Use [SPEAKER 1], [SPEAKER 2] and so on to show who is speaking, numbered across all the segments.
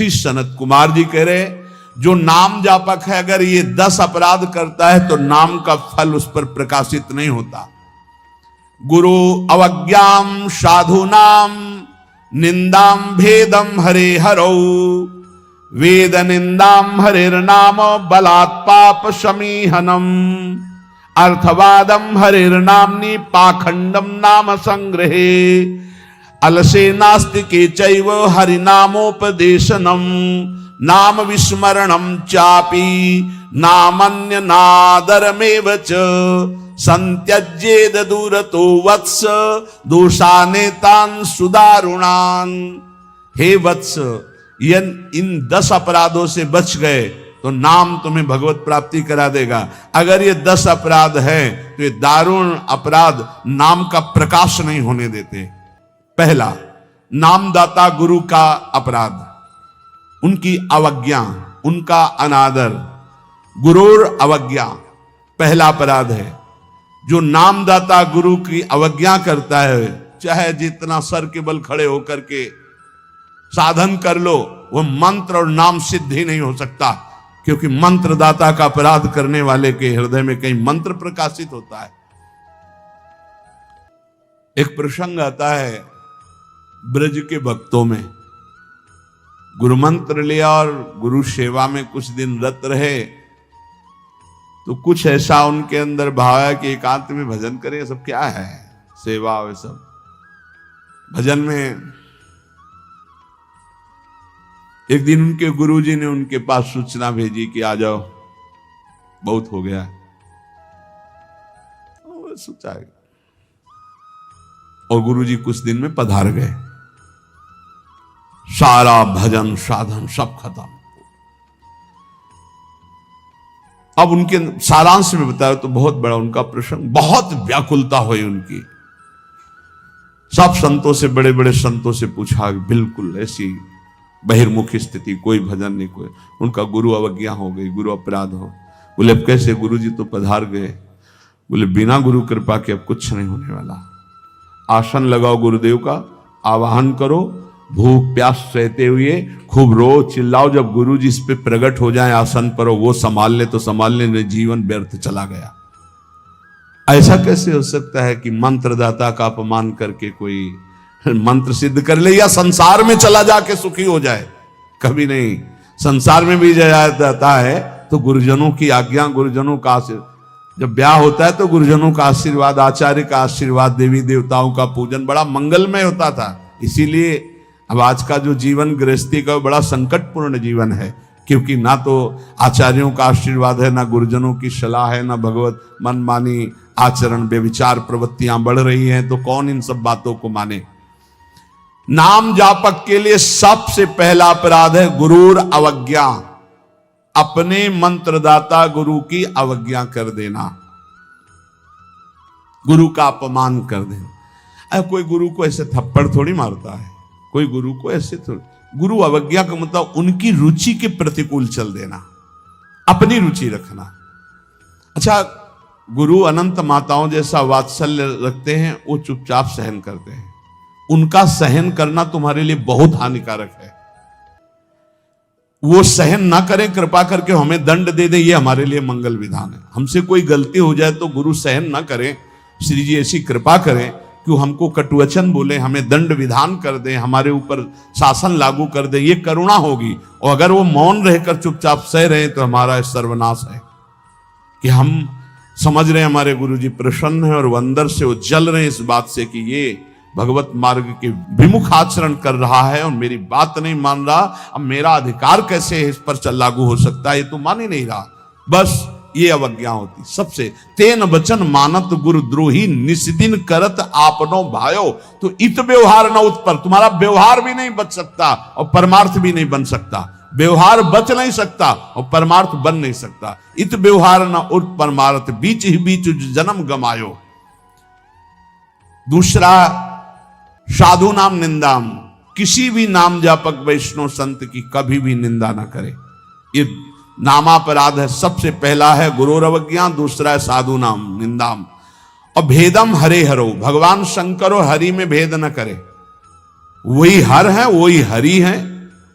[SPEAKER 1] श्री सनत कुमार जी कह रहे, जो नाम जापक है अगर ये 10 अपराध करता है तो नाम का फल उस पर प्रकाशित नहीं होता। गुरु अवज्ञाम साधुनाम निंदाम भेदम हरे हरौ, वेद निंदाम हरिर्नाम बलात् पाप समीहनम, अर्थवादम हरिर्नाम्नि पाखंडम नाम संग्रहे, अलसे नास्तिके चैव हरिनामोपदेशनम, नाम विस्मरणम चापि नामन्य नादरमेव च, संत्यज्येद दूरतो वत्स दोषानेतान सुदारुणान। हे वत्स, इन 10 अपराधों से बच गए तो नाम तुम्हें भगवत प्राप्ति करा देगा। अगर ये 10 अपराध है तो ये दारुण अपराध नाम का प्रकाश नहीं होने देते। पहला, नामदाता गुरु का अपराध, उनकी अवज्ञा, उनका अनादर। गुरुर अवज्ञा पहला अपराध है। जो नामदाता गुरु की अवज्ञा करता है, चाहे जितना सर के बल खड़े होकर के साधन कर लो, वो मंत्र और नाम सिद्ध ही नहीं हो सकता, क्योंकि मंत्रदाता का अपराध करने वाले के हृदय में कहीं मंत्र प्रकाशित होता है। एक प्रसंग आता है ब्रज के भक्तों में, गुरु मंत्र लिया और गुरु सेवा में कुछ दिन रत रहे, तो कुछ ऐसा उनके अंदर भाव है कि एकांत में भजन करें। सब क्या है, सेवा और सब भजन में। एक दिन उनके गुरुजी ने उनके पास सूचना भेजी कि आ जाओ, बहुत हो गया। सोचा, और गुरुजी कुछ दिन में पधार गए। सारा भजन साधन सब खत्म। अब उनके सारांश में बताया तो बहुत बड़ा उनका प्रसंग, बहुत व्याकुलता हुई उनकी। सब संतों से, बड़े बड़े संतों से पूछा, बिल्कुल ऐसी बहिर्मुखी स्थिति, कोई भजन नहीं, कोई। उनका गुरु अवज्ञा हो गई, गुरु अपराध हो। बोले अब कैसे? गुरुजी तो पधार गए। बोले बिना गुरु कृपा के अब कुछ नहीं होने वाला। आसन लगाओ गुरुदेव का, आवाहन करो, भूख प्यास सहते हुए खूब रो चिल्लाओ। जब गुरु जी इस पे प्रकट हो जाए आसन पर, वो संभाल ले तो संभाल ले, नहीं जीवन व्यर्थ चला गया। ऐसा कैसे हो सकता है कि मंत्रदाता का अपमान करके कोई मंत्र सिद्ध कर ले या संसार में चला जाके सुखी हो जाए? कभी नहीं। संसार में भी जाता है तो गुरुजनों की आज्ञा, गुरुजनों का आशीर्वाद। जब ब्याह होता है तो गुरुजनों का आशीर्वाद, आचार्य का आशीर्वाद, देवी देवताओं का पूजन बड़ा मंगलमय होता था। इसीलिए अब आज का जो जीवन गृहस्थी का बड़ा संकटपूर्ण जीवन है, क्योंकि ना तो आचार्यों का आशीर्वाद है, ना गुरुजनों की सलाह है, ना भगवत मनमानी आचरण व्यभिचार प्रवृत्तियां बढ़ रही हैं, तो कौन इन सब बातों को माने। नाम जापक के लिए सबसे पहला अपराध है गुरुर अवज्ञा, अपने मंत्रदाता गुरु की अवज्ञा कर देना, गुरु का अपमान कर देना। कोई गुरु को ऐसे थप्पड़ थोड़ी मारता है, कोई गुरु को ऐसे थोड़ी। गुरु अवज्ञा का मतलब उनकी रुचि के प्रतिकूल चल देना, अपनी रुचि रखना। अच्छा, गुरु अनंत माताओं जैसा वात्सल्य रखते हैं, वो चुपचाप सहन करते हैं। उनका सहन करना तुम्हारे लिए बहुत हानिकारक है। वो सहन ना करें, कृपा करके हमें दंड दे दें, ये हमारे लिए मंगल विधान है। हमसे कोई गलती हो जाए तो गुरु सहन ना करें, श्री जी ऐसी कृपा करें कि हमको कटुवचन बोले, हमें दंड विधान कर दें, हमारे ऊपर शासन लागू कर दें, ये करुणा होगी। और अगर वो मौन रहकर चुपचाप सह रहे तो हमारा सर्वनाश है। कि हम समझ रहे हैं हमारे गुरु जी प्रसन्न है और वो अंदर से वो जल रहे हैं इस बात से कि ये भगवत मार्ग के विमुख आचरण कर रहा है और मेरी बात नहीं मान रहा, अब मेरा अधिकार कैसे इस पर लागू हो सकता है, ये तो मान ही नहीं रहा। बस ये अवज्ञा होती सबसे। तेन वचन मानत गुरु द्रोही निस्दिन करत आपनो भायो, तो इत व्यवहार न उत्पर, तुम्हारा व्यवहार भी नहीं बच सकता और परमार्थ भी नहीं बन सकता। व्यवहार बच नहीं सकता और परमार्थ बन नहीं सकता। इत व्यवहार न उत परमार्थ, बीच ही बीच जन्म गमायो। दूसरा, साधु नाम निंदाम, किसी भी नाम जापक वैष्णव संत की कभी भी निंदा ना करे। ये नामापराध है। सबसे पहला है गुरुर अवज्ञा, दूसरा है साधु नाम निंदाम। और भेदम हरे हरो, भगवान शंकर और हरि में भेद न करे। वही हर है, वही हरि है,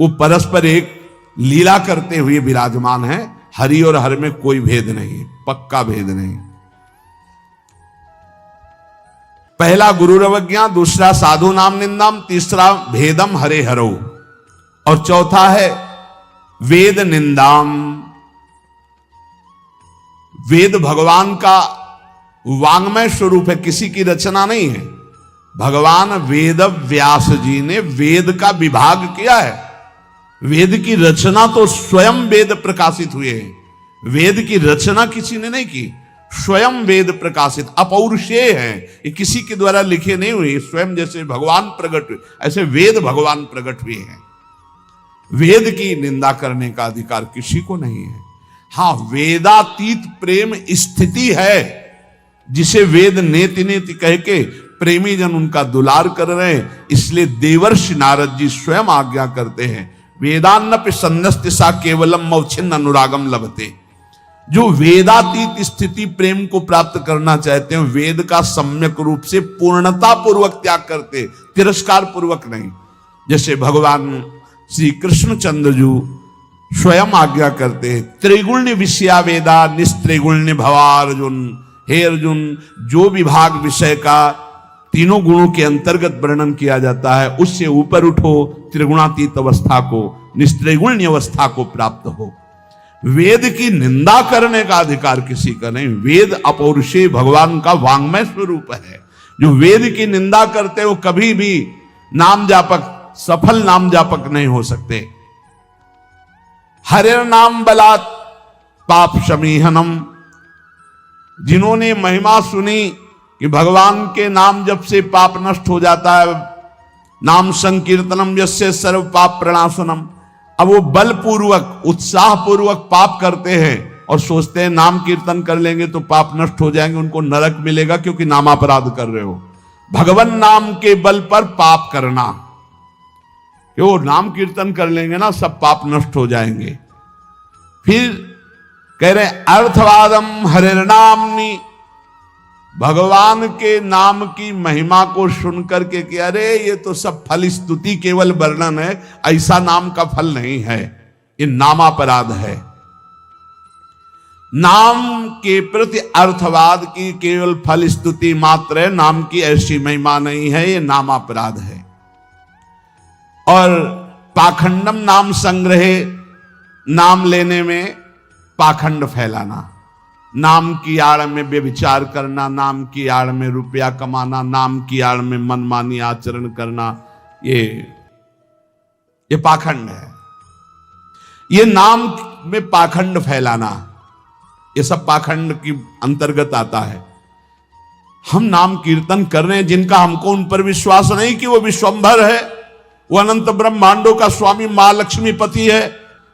[SPEAKER 1] वो परस्पर एक लीला करते हुए विराजमान है। हरि और हर में कोई भेद नहीं, पक्का भेद नहीं। पहला गुरुरवज्ञा, दूसरा साधु नाम निंदाम, तीसरा भेदम हरे हरो, और चौथा है वेद निंदाम। वेद भगवान का वांग्मय स्वरूप है, किसी की रचना नहीं है। भगवान वेद व्यास जी ने वेद का विभाग किया है। वेद की रचना तो स्वयं वेद प्रकाशित हुए हैं। वेद की रचना किसी ने नहीं की, स्वयं वेद प्रकाशित अपौरुषेय हैं। ये किसी के द्वारा लिखे नहीं हुए, स्वयं जैसे भगवान प्रकट हुए ऐसे वेद भगवान प्रकट हुए हैं। वेद की निंदा करने का अधिकार किसी को नहीं है। हां, वेदातीत प्रेम स्थिति है, जिसे वेद नेति नेति कह के प्रेमी जन उनका दुलार कर रहे हैं। इसलिए देवर्षि नारद जी स्वयं आज्ञा करते हैं, वेदान्नपि सन्नस्तिसा केवलम मौछिन्न अनुरागम लभते। जो वेदातीत स्थिति प्रेम को प्राप्त करना चाहते हैं, वेद का सम्यक रूप से पूर्णता पूर्वक त्याग करते, तिरस्कार पूर्वक नहीं। जैसे भगवान श्री कृष्णचंद्र जी स्वयं आज्ञा करते हैं, त्रिगुण्य विषया वेदा निस्त्रिगुण्य भवा अर्जुन। हे अर्जुन, जो विभाग विषय का तीनों गुणों के अंतर्गत वर्णन किया जाता है, उससे ऊपर उठो, त्रिगुणातीत अवस्था को, निस्त्रिगुण्य अवस्था को प्राप्त हो। वेद की निंदा करने का अधिकार किसी का नहीं। वेद अपौरुषेय भगवान का वांग्मय स्वरूप है। जो वेद की निंदा करते हो कभी भी नाम जापक, सफल नाम जापक नहीं हो सकते। हरे नाम बलात् पाप शमीहनम। जिन्होंने महिमा सुनी कि भगवान के नाम जप से पाप नष्ट हो जाता है, नाम संकीर्तनम यस्य सर्व पाप प्रणाशनम। अब वो बलपूर्वक उत्साह पूर्वक पाप करते हैं और सोचते हैं नाम कीर्तन कर लेंगे तो पाप नष्ट हो जाएंगे, उनको नरक मिलेगा क्योंकि नामापराध कर रहे हो। भगवान नाम के बल पर पाप करना, कि वो नाम कीर्तन कर लेंगे ना सब पाप नष्ट हो जाएंगे। फिर कह रहे अर्थवादम हरिर्नामनि। भगवान के नाम की महिमा को सुनकर के कि अरे ये तो सब फल स्तुति केवल वर्णन है, ऐसा नाम का फल नहीं है, ये नामापराध है। नाम के प्रति अर्थवाद की केवल फल स्तुति मात्र है, नाम की ऐसी महिमा नहीं है, ये नामापराध है। और पाखंडम नाम संग्रहे, नाम लेने में पाखंड फैलाना, नाम की आड़ में व्यभिचार करना, नाम की आड़ में रुपया कमाना, नाम की आड़ में मनमानी आचरण करना, ये पाखंड है। ये नाम में पाखंड फैलाना, ये सब पाखंड की अंतर्गत आता है। हम नाम कीर्तन कर रहे हैं, जिनका हमको उन पर विश्वास नहीं कि वो विश्वंभर है, वो अनंत ब्रह्मांडों का स्वामी मां लक्ष्मी पति है,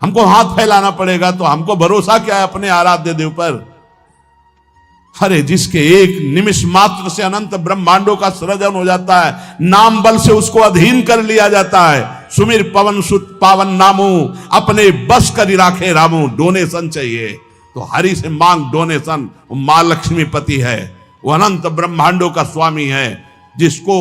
[SPEAKER 1] हमको हाथ फैलाना पड़ेगा। तो हमको भरोसा क्या है अपने आराध्य देव पर? अरे जिसके एक निमिष मात्र से अनंत ब्रह्मांडों का सृजन हो जाता है, नाम बल से उसको अधीन कर लिया जाता है। सुमिर पवन सुत पावन नामो, अपने बस कर राखे रामो। डोनेशन चाहिए तो हरि से मांग डोनेशन। वो मां लक्ष्मी पति है, वो अनंत ब्रह्मांडों का स्वामी है। जिसको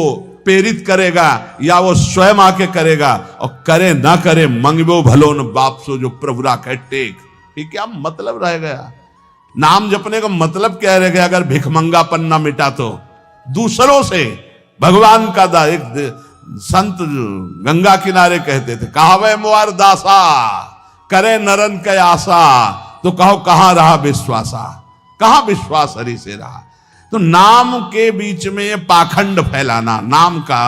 [SPEAKER 1] प्रेरित करेगा या वो स्वयं आके करेगा, और करे ना करे मंगबो भलो न बाप सो जो प्रभु राखे टेक। ये क्या मतलब रह गया? नाम जपने का मतलब क्या रह गया? अगर भिखमंगापन ना मिटा तो दूसरों से भगवान का दा। एक संत गंगा किनारे कहते थे, कहावे मुआर दासा करे नरन के आशा। तो कहो कहां रहा विश्वासा, कहां विश्वास हरि से रहा। तो नाम के बीच में पाखंड फैलाना, नाम का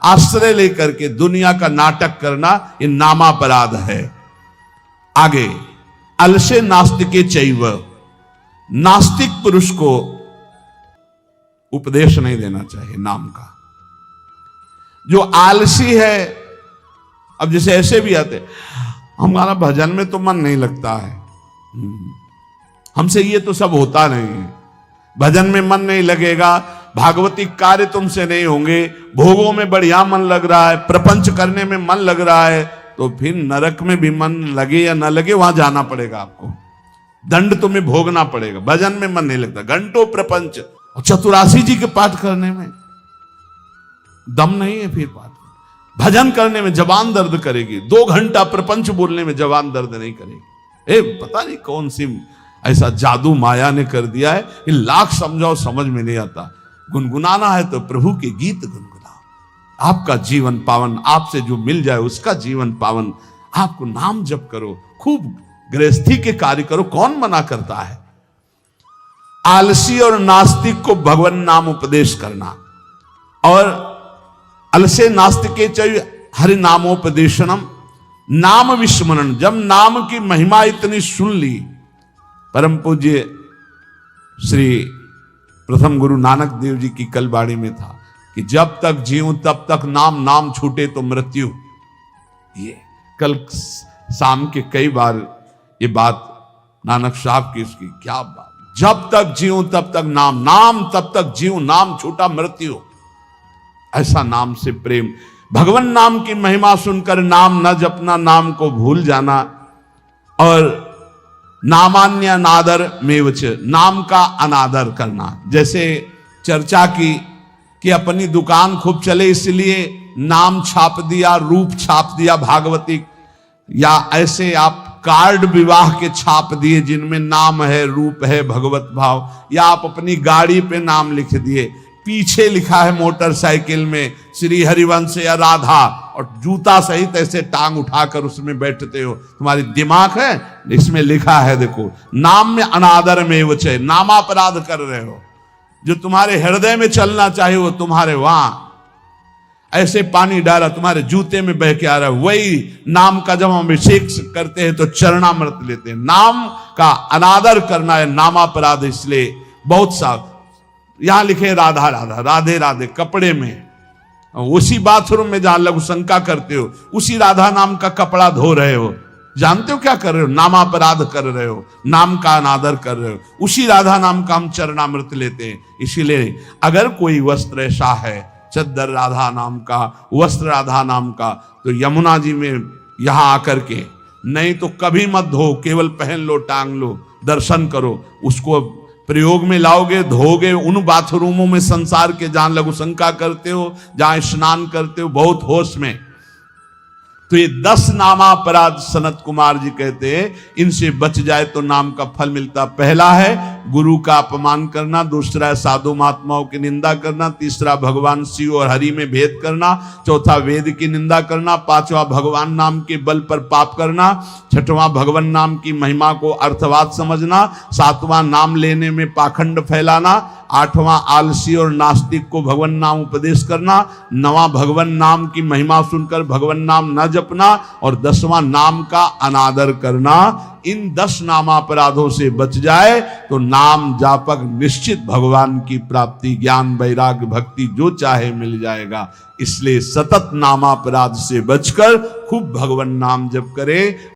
[SPEAKER 1] आश्रय लेकर के दुनिया का नाटक करना, ये नामापराध है। आगे अलसे नास्तिके चैव, नास्तिक पुरुष को उपदेश नहीं देना चाहिए नाम का। जो आलसी है, अब जैसे ऐसे भी आते, हमारा भजन में तो मन नहीं लगता है, हमसे ये तो सब होता नहीं है, भजन में मन नहीं लगेगा, भागवती कार्य तुमसे नहीं होंगे, भोगों में बढ़िया मन लग रहा है, प्रपंच करने में मन लग रहा है, तो फिर नरक में भी मन लगे या ना लगे वहां जाना पड़ेगा आपको, दंड तुम्हें भोगना पड़ेगा। भजन में मन नहीं लगता, घंटों प्रपंच, और चतुरासी जी के पाठ करने में दम नहीं है फिर पाठ। भजन करने में जबान दर्द करेगी, 2 घंटा प्रपंच बोलने में जबान दर्द नहीं करेगी। पता नहीं कौन सी ऐसा जादू माया ने कर दिया है कि लाख समझाओ समझ में नहीं आता। गुनगुनाना है तो प्रभु के गीत गुनगुनाओ, आपका जीवन पावन, आपसे जो मिल जाए उसका जीवन पावन। आपको नाम जप करो, खूब गृहस्थी के कार्य करो, कौन मना करता है। आलसी और नास्तिक को भगवान नाम उपदेश करना, और अलसे नास्तिके चय हरि नामोपदेशनम, नाम विस्मरण। जब नाम की महिमा इतनी सुन ली, परम पूज्य श्री प्रथम गुरु नानक देव जी की कल बाणी में था कि जब तक जीऊं तब तक नाम, नाम छूटे तो मृत्यु। ये कल शाम के कई बार ये बात नानक साहब की, इसकी क्या बात, जब तक जीऊं तब तक नाम, नाम तब तक जीऊं, नाम छूटा मृत्यु। ऐसा नाम से प्रेम, भगवान नाम की महिमा सुनकर नाम न जपना, नाम को भूल जाना, और नामान्य अनादर मेवच, नाम का अनादर करना। जैसे चर्चा की कि अपनी दुकान खूब चले इसलिए नाम छाप दिया, रूप छाप दिया भागवती, या ऐसे आप कार्ड विवाह के छाप दिए जिनमें नाम है, रूप है, भगवत भाव, या आप अपनी गाड़ी पे नाम लिख दिए, पीछे लिखा है मोटरसाइकिल में श्री हरिवंश या राधा, और जूता सहित ऐसे टांग उठाकर उसमें बैठते हो। तुम्हारी दिमाग है, इसमें लिखा है देखो, नाम में अनादर में वचे, नामापराध कर रहे हो। जो तुम्हारे हृदय में चलना चाहिए वो तुम्हारे वहां ऐसे पानी डाला तुम्हारे जूते में बह के आ रहा है। वही नाम का जब हम अभिषेक करते हैं तो चरणामृत लेते हैं। नाम का अनादर करना है नामापराध। इसलिए बहुत सा यहां लिखे राधा राधा, राधे राधे कपड़े में, उसी बाथरूम में जहां लघु शंका करते हो उसी राधा नाम का कपड़ा धो रहे हो। जानते हो क्या कर रहे हो? नामापराध कर रहे हो, नाम का अनादर कर रहे हो। उसी राधा नाम का हम चरणामृत लेते हैं। इसीलिए अगर कोई वस्त्र ऐसा है, चद्दर राधा नाम का, वस्त्र राधा नाम का, तो यमुना जी में यहां आकर के, नहीं तो कभी मत धो, केवल पहन लो, टांग लो, दर्शन करो। उसको प्रयोग में लाओगे, धोगे उन बाथरूमों में संसार के जहां लघु शंका करते हो, जहां स्नान करते हो बहुत होश में। तो ये 10 नामापराध सनत कुमार जी कहते हैं, इनसे बच जाए तो नाम का फल मिलता। पहला है गुरु का अपमान करना, दूसरा है साधु महात्माओं की निंदा करना, तीसरा भगवान शिव और हरि में भेद करना, चौथा वेद की निंदा करना, पांचवा भगवान नाम के बल पर पाप करना, छठवां भगवान नाम की महिमा को अर्थवाद समझना, सातवां नाम लेने में पाखंड फैलाना, आठवां आलसी और नास्तिक को भगवान नाम उपदेश करना, नवां भगवान नाम की महिमा सुनकर भगवान नाम न जपना, और 10वां नाम का अनादर करना। इन 10 नामापराधों से बच जाए तो नाम जापक निश्चित भगवान की प्राप्ति, ज्ञान, वैराग्य, भक्ति जो चाहे मिल जाएगा। इसलिए सतत नामापराध से बचकर खूब भगवान नाम जप करें।